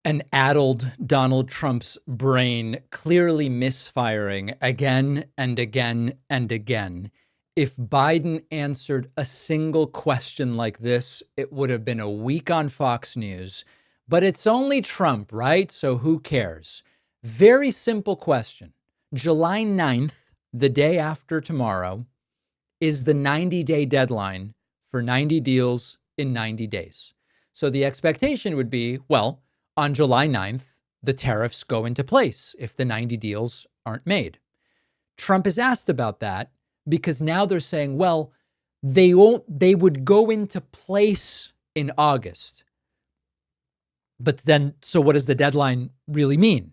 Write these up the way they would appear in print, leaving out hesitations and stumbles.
An addled Donald Trump's brain clearly misfiring again and again and again. If Biden answered a single question like this, it would have been a week on Fox News. But it's only Trump, right? So who cares? Very simple question. July 9th, the day after tomorrow, is the 90-day deadline for 90 deals in 90 days. So the expectation would be, well, on July 9th, the tariffs go into place if the 90 deals aren't made. Trump is asked about that because now they're saying, well, they would go into place in August. But then, so what does the deadline really mean?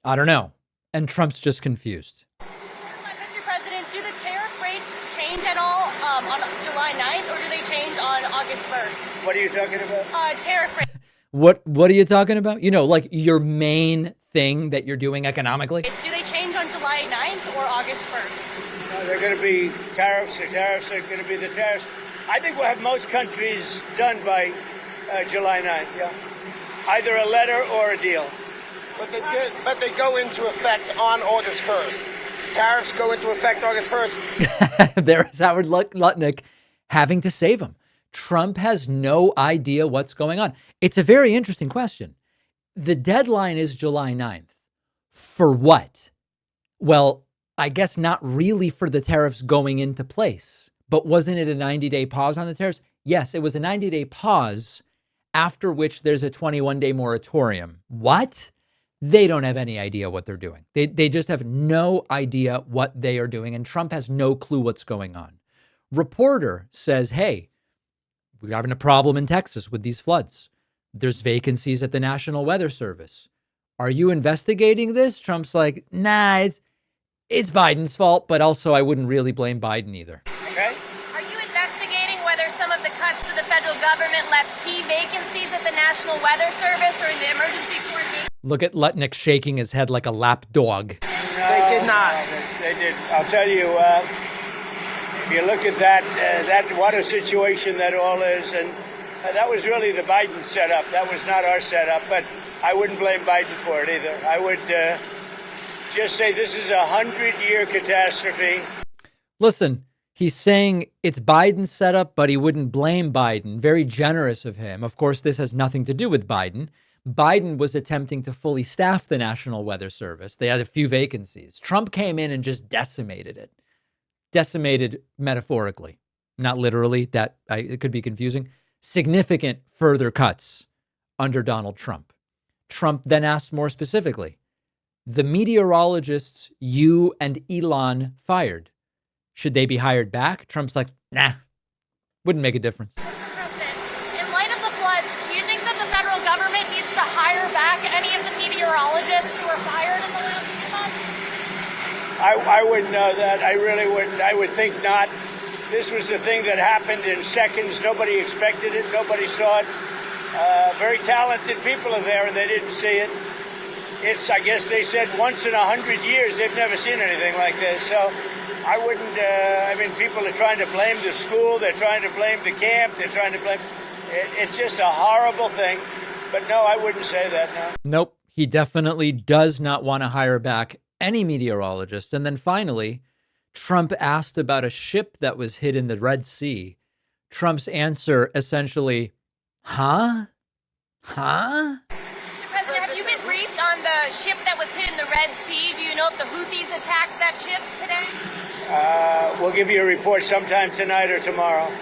I don't know. And Trump's just confused. Mr. President, do the tariff rates change at all on July 9th, or do they change on August 1st? What are you talking about? Tariff rates. What are you talking about? You know, like your main thing that you're doing economically? Do they change on July 9th or August 1st? No, they're going to be tariffs. The tariffs are going to be the tariffs. I think we'll have most countries done by July 9th, yeah. Either a letter or a deal. But they go into effect on August 1st. Tariffs go into effect August 1st. There's Howard Lutnick having to save him. Trump has no idea what's going on. It's a very interesting question. The deadline is July 9th. For what? Well, I guess not really for the tariffs going into place. But wasn't it a 90-day pause on the tariffs? Yes, it was a 90-day pause, after which there's a 21-day moratorium. What? They don't have any idea what they're doing. They just have no idea what they are doing. And Trump has no clue what's going on. Reporter says, hey, we're having a problem in Texas with these floods. There's vacancies at the National Weather Service. Are you investigating this? Trump's like, nah, it's Biden's fault, but also I wouldn't really blame Biden either. Okay? Are you investigating whether some of the cuts to the federal government left key vacancies at the National Weather Service or in the emergency coordination? Look at Lutnick shaking his head like a lap dog. No, They did not. They did. I'll tell you, if you look at that what a situation that all is, and that was really the Biden setup. That was not our setup, but I wouldn't blame Biden for it either. I would just say this is a 100-year catastrophe. Listen, he's saying it's Biden's setup, but he wouldn't blame Biden. Very generous of him. Of course, this has nothing to do with Biden. Biden was attempting to fully staff the National Weather Service. They had a few vacancies. Trump came in and just decimated it. Decimated metaphorically, not literally. It could be confusing. Significant further cuts under Donald Trump. Trump then asked more specifically, the meteorologists you and Elon fired, should they be hired back? Trump's like, nah, wouldn't make a difference. Mr. President, in light of the floods, do you think that the federal government needs to hire back any of the meteorologists who were fired in the last few months? I wouldn't know that. I really wouldn't. I would think not. This was a thing that happened in seconds. Nobody expected it. Nobody saw it. Very talented people are there, and they didn't see it. It's, I guess they said, once in 100 years. They've never seen anything like this. So I wouldn't. People are trying to blame the school. They're trying to blame the camp. They're trying to blame. It's just a horrible thing. But no, I wouldn't say that. No. Nope. He definitely does not want to hire back any meteorologist. And then finally, Trump asked about a ship that was hit in the Red Sea. Trump's answer essentially, huh? Huh? Mr. President, have you been briefed on the ship that was hit in the Red Sea? Do you know if the Houthis attacked that ship today? We'll give you a report sometime tonight or tomorrow.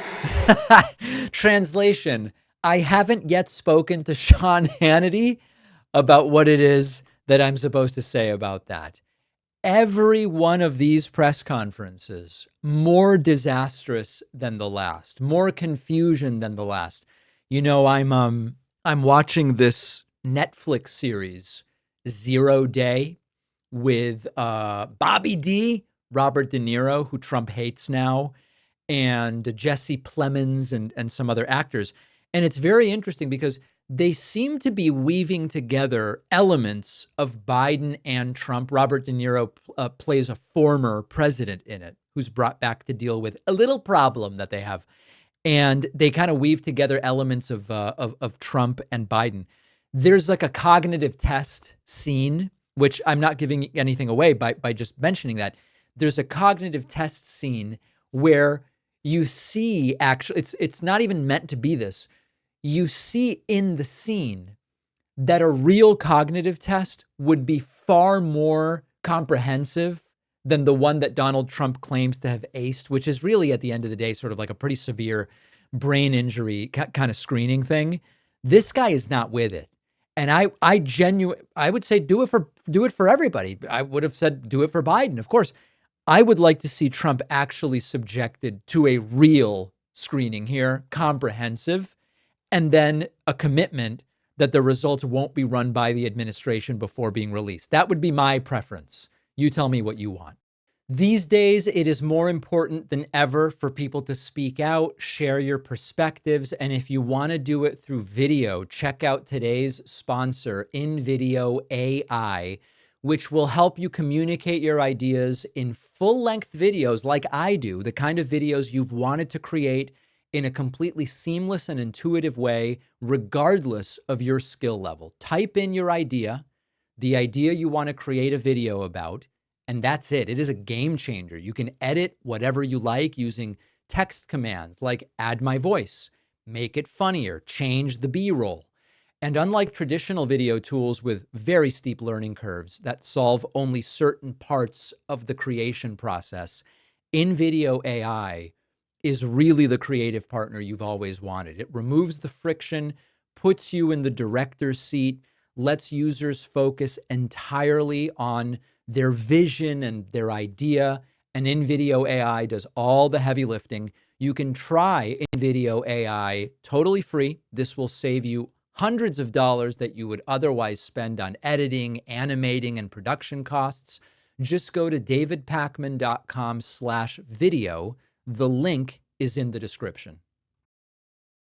Translation, I haven't yet spoken to Sean Hannity about what it is that I'm supposed to say about that. Every one of these press conferences, more disastrous than the last, more confusion than the last. You know, I'm watching this Netflix series, 0 Day, with Bobby D, Robert De Niro, who Trump hates now, and Jesse Plemons and some other actors. And it's very interesting because they seem to be weaving together elements of Biden and Trump. Robert De Niro plays a former president in it who's brought back to deal with a little problem that they have. And they kind of weave together elements of Trump and Biden. there's like a cognitive test scene, which I'm not giving anything away by just mentioning that. There's a cognitive test scene where you see, actually, it's not even meant to be this. You see in the scene that a real cognitive test would be far more comprehensive than the one that Donald Trump claims to have aced, which is really, at the end of the day, sort of like a pretty severe brain injury kind of screening thing. This guy is not with it. And I would say do it for everybody. I would have said do it for Biden, of course. I would like to see Trump actually subjected to a real screening here, comprehensive, and then a commitment that the results won't be run by the administration before being released. That would be my preference. You tell me what you want. These days, it is more important than ever for people to speak out, share your perspectives, and if you want to do it through video, check out today's sponsor, InVideo AI, which will help you communicate your ideas in full-length videos like I do, the kind of videos you've wanted to create in a completely seamless and intuitive way, regardless of your skill level. Type in your idea, the idea you want to create a video about, and that's it. It is a game changer. You can edit whatever you like using text commands like add my voice, make it funnier, change the B-roll. And unlike traditional video tools with very steep learning curves that solve only certain parts of the creation process, InVideo AI is really the creative partner you've always wanted. It removes the friction, puts you in the director's seat, lets users focus entirely on their vision and their idea, and InVideo AI does all the heavy lifting. You can try InVideo AI totally free. This will save you hundreds of dollars that you would otherwise spend on editing, animating, and production costs. Just go to davidpakman.com/video. The link is in the description.